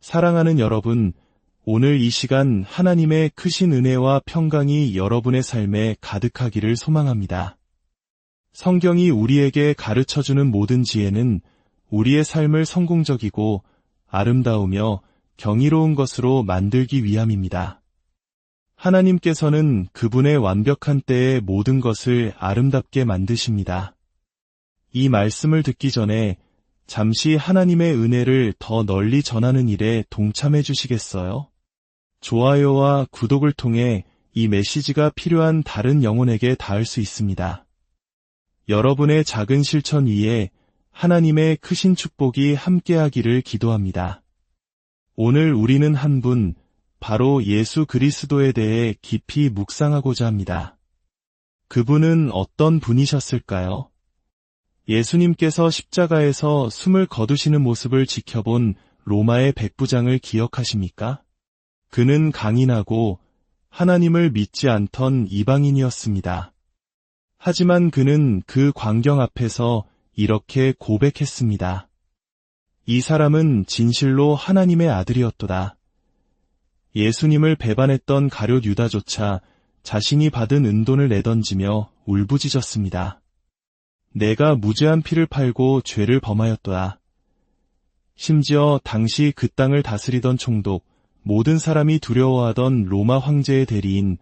사랑하는 여러분, 오늘 이 시간 하나님의 크신 은혜와 평강이 여러분의 삶에 가득하기를 소망합니다. 성경이 우리에게 가르쳐주는 모든 지혜는 우리의 삶을 성공적이고 아름다우며 경이로운 것으로 만들기 위함입니다. 하나님께서는 그분의 완벽한 때에 모든 것을 아름답게 만드십니다. 이 말씀을 듣기 전에 잠시 하나님의 은혜를 더 널리 전하는 일에 동참해 주시겠어요? 좋아요와 구독을 통해 이 메시지가 필요한 다른 영혼에게 닿을 수 있습니다. 여러분의 작은 실천 위에 하나님의 크신 축복이 함께하기를 기도합니다. 오늘 우리는 한 분, 바로 예수 그리스도에 대해 깊이 묵상하고자 합니다. 그분은 어떤 분이셨을까요? 예수님께서 십자가에서 숨을 거두시는 모습을 지켜본 로마의 백부장을 기억하십니까? 그는 강인하고 하나님을 믿지 않던 이방인이었습니다. 하지만 그는 그 광경 앞에서 이렇게 고백했습니다. 이 사람은 진실로 하나님의 아들이었도다. 예수님을 배반했던 가룟 유다조차 자신이 받은 은돈을 내던지며 울부짖었습니다. 내가 무죄한 피를 팔고 죄를 범하였도다. 심지어 당시 그 땅을 다스리던 총독, 모든 사람이 두려워하던 로마 황제의 대리인,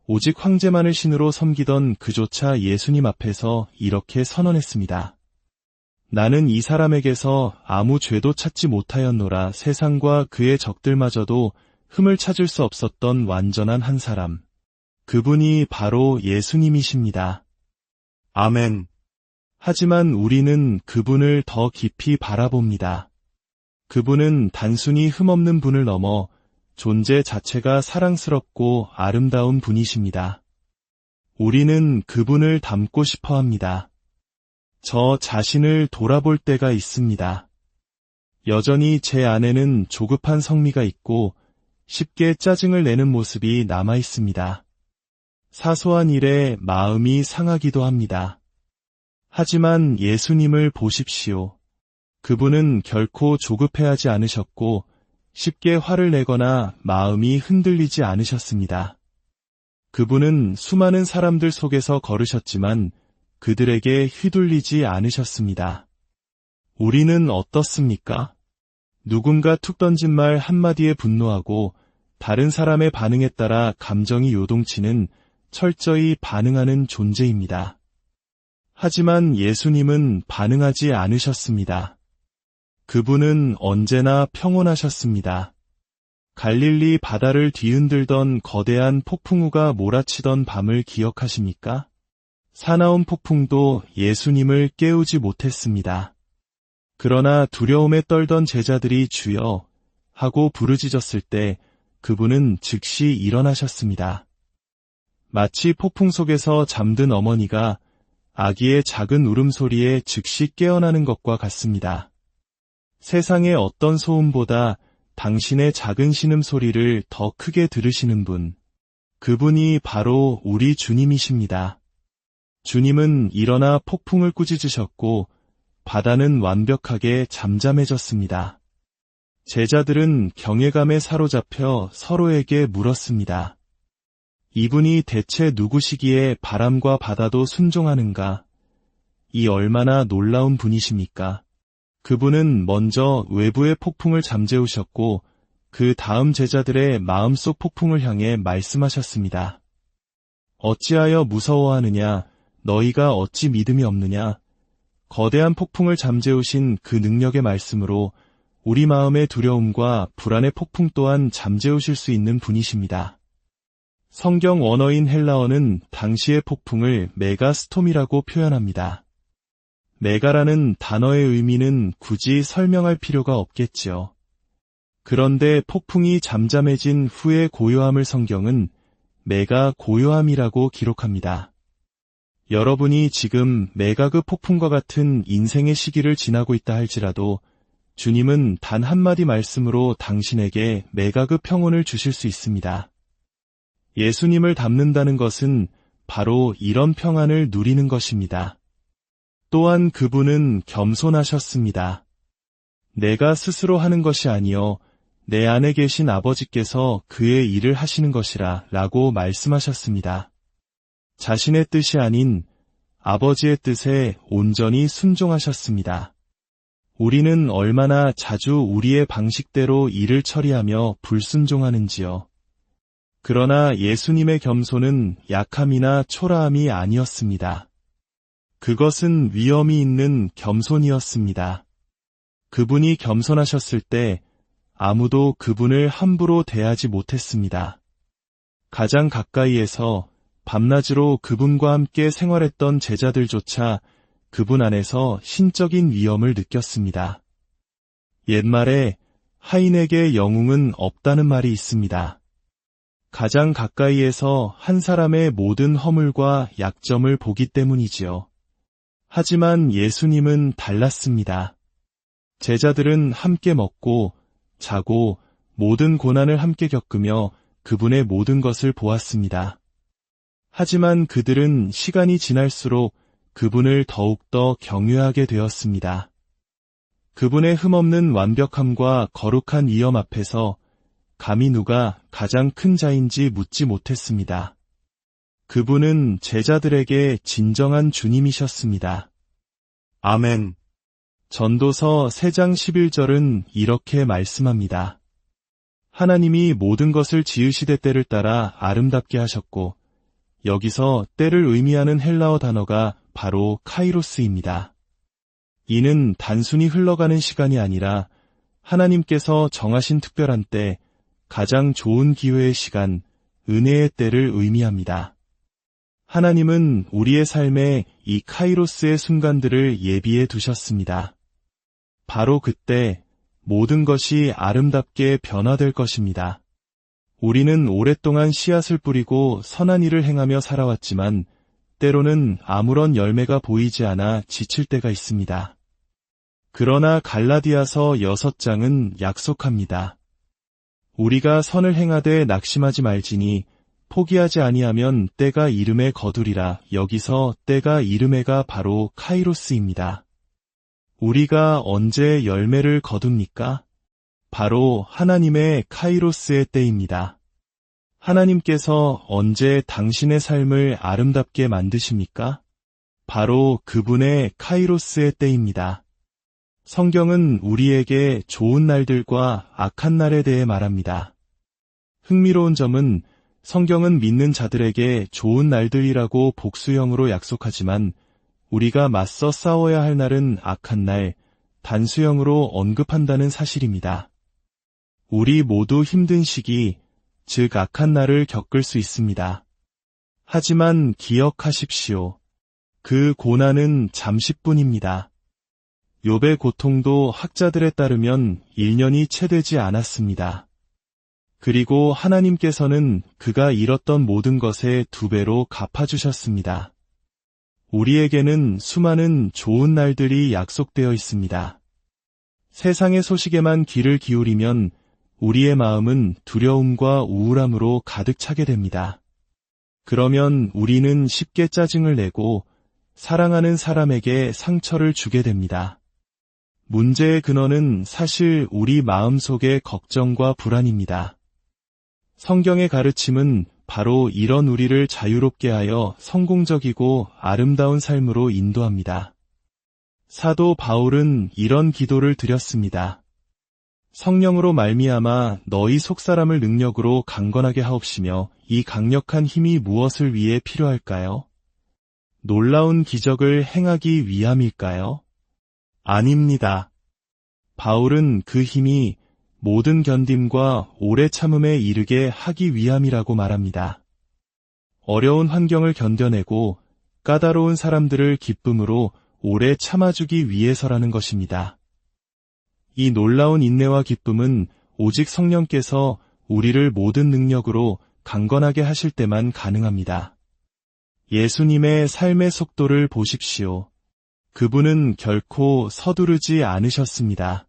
오직 황제만을 신으로 섬기던 그조차 예수님 앞에서 이렇게 선언했습니다. 나는 이 사람에게서 아무 죄도 찾지 못하였노라. 세상과 그의 적들마저도 흠을 찾을 수 없었던 완전한 한 사람. 그분이 바로 예수님이십니다. 아멘. 하지만 우리는 그분을 더 깊이 바라봅니다. 그분은 단순히 흠없는 분을 넘어 존재 자체가 사랑스럽고 아름다운 분이십니다. 우리는 그분을 닮고 싶어 합니다. 저 자신을 돌아볼 때가 있습니다. 여전히 제 안에는 조급한 성미가 있고 쉽게 짜증을 내는 모습이 남아 있습니다. 사소한 일에 마음이 상하기도 합니다. 하지만 예수님을 보십시오. 그분은 결코 조급해하지 않으셨고 쉽게 화를 내거나 마음이 흔들리지 않으셨습니다. 그분은 수많은 사람들 속에서 걸으셨지만 그들에게 휘둘리지 않으셨습니다. 우리는 어떻습니까? 누군가 툭 던진 말 한마디에 분노하고 다른 사람의 반응에 따라 감정이 요동치는 철저히 반응하는 존재입니다. 하지만 예수님은 반응하지 않으셨습니다. 그분은 언제나 평온하셨습니다. 갈릴리 바다를 뒤흔들던 거대한 폭풍우가 몰아치던 밤을 기억하십니까? 사나운 폭풍도 예수님을 깨우지 못했습니다. 그러나 두려움에 떨던 제자들이 주여 하고 부르짖었을 때 그분은 즉시 일어나셨습니다. 마치 폭풍 속에서 잠든 어머니가 아기의 작은 울음소리에 즉시 깨어나는 것과 같습니다. 세상의 어떤 소음보다 당신의 작은 신음소리를 더 크게 들으시는 분, 그분이 바로 우리 주님이십니다. 주님은 일어나 폭풍을 꾸짖으셨고 바다는 완벽하게 잠잠해졌습니다. 제자들은 경외감에 사로잡혀 서로에게 물었습니다. 이분이 대체 누구시기에 바람과 바다도 순종하는가? 이 얼마나 놀라운 분이십니까? 그분은 먼저 외부의 폭풍을 잠재우셨고 그 다음 제자들의 마음속 폭풍을 향해 말씀하셨습니다. 어찌하여 무서워하느냐? 너희가 어찌 믿음이 없느냐? 거대한 폭풍을 잠재우신 그 능력의 말씀으로 우리 마음의 두려움과 불안의 폭풍 또한 잠재우실 수 있는 분이십니다. 성경 원어인 헬라어는 당시의 폭풍을 메가스톰이라고 표현합니다. 메가라는 단어의 의미는 굳이 설명할 필요가 없겠지요. 그런데 폭풍이 잠잠해진 후의 고요함을 성경은 메가 고요함이라고 기록합니다. 여러분이 지금 메가급 폭풍과 같은 인생의 시기를 지나고 있다 할지라도 주님은 단 한마디 말씀으로 당신에게 메가급 평온을 주실 수 있습니다. 예수님을 닮는다는 것은 바로 이런 평안을 누리는 것입니다. 또한 그분은 겸손하셨습니다. 내가 스스로 하는 것이 아니요 내 안에 계신 아버지께서 그의 일을 하시는 것이라 라고 말씀하셨습니다. 자신의 뜻이 아닌 아버지의 뜻에 온전히 순종하셨습니다. 우리는 얼마나 자주 우리의 방식대로 일을 처리하며 불순종하는지요. 그러나 예수님의 겸손은 약함이나 초라함이 아니었습니다. 그것은 위엄이 있는 겸손이었습니다. 그분이 겸손하셨을 때 아무도 그분을 함부로 대하지 못했습니다. 가장 가까이에서 밤낮으로 그분과 함께 생활했던 제자들조차 그분 안에서 신적인 위엄을 느꼈습니다. 옛말에 하인에게 영웅은 없다는 말이 있습니다. 가장 가까이에서 한 사람의 모든 허물과 약점을 보기 때문이지요. 하지만 예수님은 달랐습니다. 제자들은 함께 먹고 자고 모든 고난을 함께 겪으며 그분의 모든 것을 보았습니다. 하지만 그들은 시간이 지날수록 그분을 더욱더 경외하게 되었습니다. 그분의 흠없는 완벽함과 거룩한 위엄 앞에서 감히 누가 가장 큰 자인지 묻지 못했습니다. 그분은 제자들에게 진정한 주님이셨습니다. 아멘. 전도서 3장 11절은 이렇게 말씀합니다. 하나님이 모든 것을 지으시되 때를 따라 아름답게 하셨고, 여기서 때를 의미하는 헬라어 단어가 바로 카이로스입니다. 이는 단순히 흘러가는 시간이 아니라 하나님께서 정하신 특별한 때, 가장 좋은 기회의 시간, 은혜의 때를 의미합니다. 하나님은 우리의 삶에 이 카이로스의 순간들을 예비해 두셨습니다. 바로 그때 모든 것이 아름답게 변화될 것입니다. 우리는 오랫동안 씨앗을 뿌리고 선한 일을 행하며 살아왔지만 때로는 아무런 열매가 보이지 않아 지칠 때가 있습니다. 그러나 갈라디아서 6장은 약속합니다. 우리가 선을 행하되 낙심하지 말지니 포기하지 아니하면 때가 이름에 거두리라. 여기서 때가 이름에가 바로 카이로스입니다. 우리가 언제 열매를 거둡니까? 바로 하나님의 카이로스의 때입니다. 하나님께서 언제 당신의 삶을 아름답게 만드십니까? 바로 그분의 카이로스의 때입니다. 성경은 우리에게 좋은 날들과 악한 날에 대해 말합니다. 흥미로운 점은 성경은 믿는 자들에게 좋은 날들이라고 복수형으로 약속하지만 우리가 맞서 싸워야 할 날은 악한 날, 단수형으로 언급한다는 사실입니다. 우리 모두 힘든 시기, 즉 악한 날을 겪을 수 있습니다. 하지만 기억하십시오. 그 고난은 잠시뿐입니다. 욥의 고통도 학자들에 따르면 1년이 채 되지 않았습니다. 그리고 하나님께서는 그가 잃었던 모든 것에 2배로 갚아주셨습니다. 우리에게는 수많은 좋은 날들이 약속되어 있습니다. 세상의 소식에만 귀를 기울이면 우리의 마음은 두려움과 우울함으로 가득 차게 됩니다. 그러면 우리는 쉽게 짜증을 내고 사랑하는 사람에게 상처를 주게 됩니다. 문제의 근원은 사실 우리 마음속의 걱정과 불안입니다. 성경의 가르침은 바로 이런 우리를 자유롭게 하여 성공적이고 아름다운 삶으로 인도합니다. 사도 바울은 이런 기도를 드렸습니다. 성령으로 말미암아 너희 속사람을 능력으로 강건하게 하옵시며 이 강력한 힘이 무엇을 위해 필요할까요? 놀라운 기적을 행하기 위함일까요? 아닙니다. 바울은 그 힘이 모든 견딤과 오래 참음에 이르게 하기 위함이라고 말합니다. 어려운 환경을 견뎌내고 까다로운 사람들을 기쁨으로 오래 참아주기 위해서라는 것입니다. 이 놀라운 인내와 기쁨은 오직 성령께서 우리를 모든 능력으로 강건하게 하실 때만 가능합니다. 예수님의 삶의 속도를 보십시오. 그분은 결코 서두르지 않으셨습니다.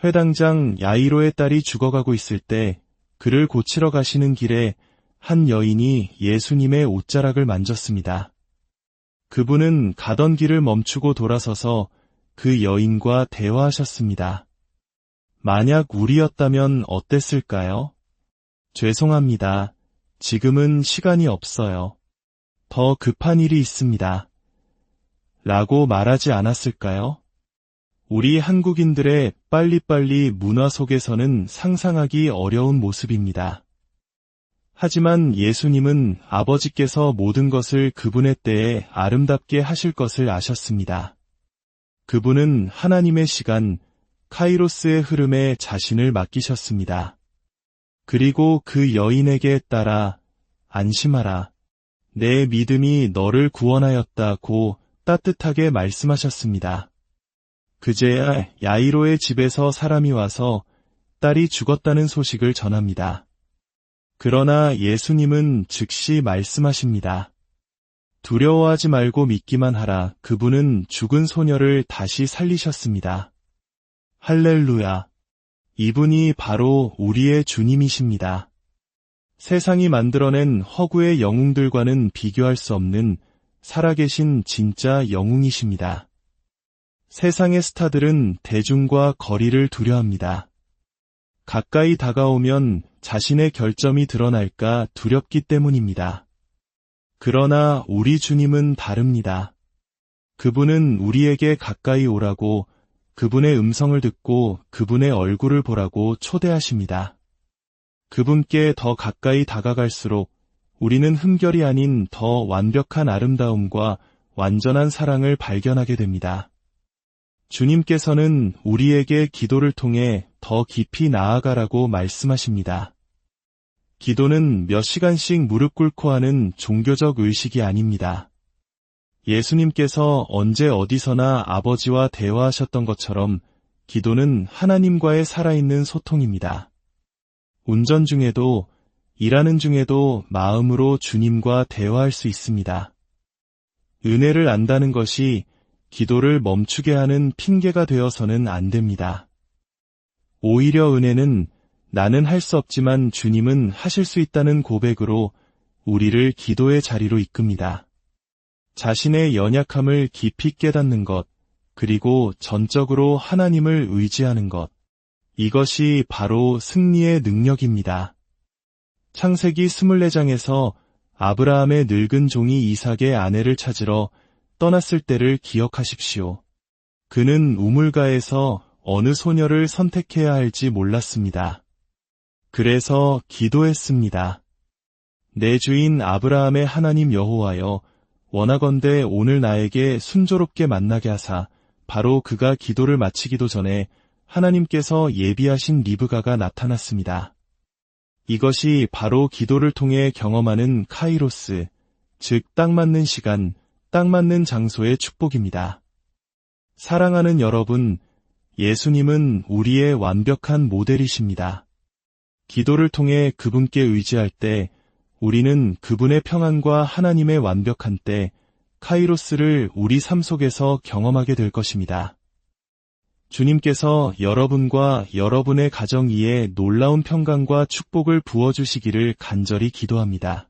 회당장 야이로의 딸이 죽어가고 있을 때 그를 고치러 가시는 길에 한 여인이 예수님의 옷자락을 만졌습니다. 그분은 가던 길을 멈추고 돌아서서 그 여인과 대화하셨습니다. 만약 우리였다면 어땠을까요? 죄송합니다. 지금은 시간이 없어요. 더 급한 일이 있습니다. 라고 말하지 않았을까요? 우리 한국인들의 빨리빨리 문화 속에서는 상상하기 어려운 모습입니다. 하지만 예수님은 아버지께서 모든 것을 그분의 때에 아름답게 하실 것을 아셨습니다. 그분은 하나님의 시간, 카이로스의 흐름에 자신을 맡기셨습니다. 그리고 그 여인에게 따라 안심하라. 내 믿음이 너를 구원하였다고 따뜻하게 말씀하셨습니다. 그제야 야이로의 집에서 사람이 와서 딸이 죽었다는 소식을 전합니다. 그러나 예수님은 즉시 말씀하십니다. 두려워하지 말고 믿기만 하라. 그분은 죽은 소녀를 다시 살리셨습니다. 할렐루야. 이분이 바로 우리의 주님이십니다. 세상이 만들어낸 허구의 영웅들과는 비교할 수 없는 살아계신 진짜 영웅이십니다. 세상의 스타들은 대중과 거리를 두려워합니다. 가까이 다가오면 자신의 결점이 드러날까 두렵기 때문입니다. 그러나 우리 주님은 다릅니다. 그분은 우리에게 가까이 오라고, 그분의 음성을 듣고 그분의 얼굴을 보라고 초대하십니다. 그분께 더 가까이 다가갈수록 우리는 흠결이 아닌 더 완벽한 아름다움과 완전한 사랑을 발견하게 됩니다. 주님께서는 우리에게 기도를 통해 더 깊이 나아가라고 말씀하십니다. 기도는 몇 시간씩 무릎 꿇고 하는 종교적 의식이 아닙니다. 예수님께서 언제 어디서나 아버지와 대화하셨던 것처럼 기도는 하나님과의 살아있는 소통입니다. 운전 중에도, 일하는 중에도 마음으로 주님과 대화할 수 있습니다. 은혜를 안다는 것이 기도를 멈추게 하는 핑계가 되어서는 안 됩니다. 오히려 은혜는 나는 할 수 없지만 주님은 하실 수 있다는 고백으로 우리를 기도의 자리로 이끕니다. 자신의 연약함을 깊이 깨닫는 것, 그리고 전적으로 하나님을 의지하는 것. 이것이 바로 승리의 능력입니다. 창세기 24장에서 아브라함의 늙은 종이 이삭의 아내를 찾으러 떠났을 때를 기억하십시오. 그는 우물가에서 어느 소녀를 선택해야 할지 몰랐습니다. 그래서 기도했습니다. 내 주인 아브라함의 하나님 여호와여, 원하건대 오늘 나에게 순조롭게 만나게 하사. 바로 그가 기도를 마치기도 전에 하나님께서 예비하신 리브가가 나타났습니다. 이것이 바로 기도를 통해 경험하는 카이로스, 즉 딱 맞는 시간, 딱 맞는 장소의 축복입니다. 사랑하는 여러분, 예수님은 우리의 완벽한 모델이십니다. 기도를 통해 그분께 의지할 때 우리는 그분의 평안과 하나님의 완벽한 때, 카이로스를 우리 삶 속에서 경험하게 될 것입니다. 주님께서 여러분과 여러분의 가정 위에 놀라운 평강과 축복을 부어주시기를 간절히 기도합니다.